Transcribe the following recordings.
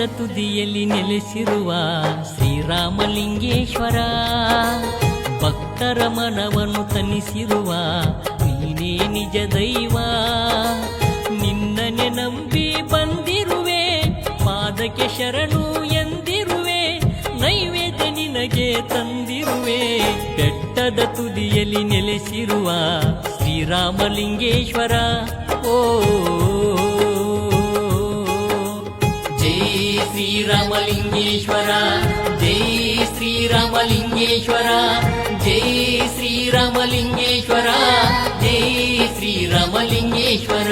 ತುದಿಯಲ್ಲಿ ನೆಲೆಸಿರುವ ಶ್ರೀರಾಮಲಿಂಗೇಶ್ವರ, ಭಕ್ತರ ಮನವನ್ನು ತಣಿಸಿರುವ ನೀನೇ ನಿಜ ದೈವ. ನಿನ್ನನೆ ನಂಬಿ ಬಂದಿರುವೆ, ಪಾದಕ್ಕೆ ಶರಣು ಎಂದಿರುವೆ, ನೈವೇದ್ಯ ನಿನಗೆ ತಂದಿರುವೆ. ಬೆಟ್ಟದ ತುದಿಯಲ್ಲಿ ನೆಲೆಸಿರುವ ಶ್ರೀರಾಮಲಿಂಗೇಶ್ವರ, ಓ ಜೈ ಶ್ರೀರಾಮಲಿಂಗೇಶ್ವರ, ಜೈ ಶ್ರೀರಾಮಲಿಂಗೇಶ್ವರ, ಜೈ ಶ್ರೀರಾಮಲಿಂಗೇಶ್ವರ, ಜೈ ಶ್ರೀರಾಮಲಿಂಗೇಶ್ವರ.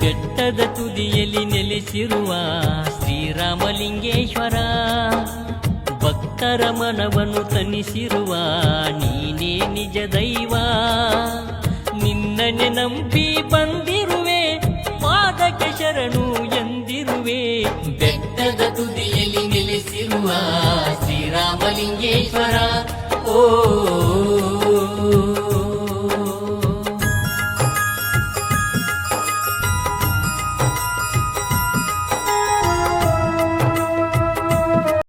ಬೆಟ್ಟದ ತುದಿಯಲ್ಲಿ ನೆಲೆಸಿರುವ ಶ್ರೀರಾಮಲಿಂಗೇಶ್ವರ, ಭಕ್ತರ ಮನವನ್ನು ತಣಿಸಿರುವ ನೀನೇ ನಿಜ ದೈವ. ನಿನ್ನನೆ ನಂಬಿ ಬಂದಿರುವೆ, ಪಾದಕ್ಕೆ ಶರಣು ಎಂದಿರುವೆ. ಬೆಟ್ಟದ ತುದಿಯಲ್ಲಿ ನೆಲೆಸಿರುವ ಶ್ರೀರಾಮಲಿಂಗೇಶ್ವರ, ಓ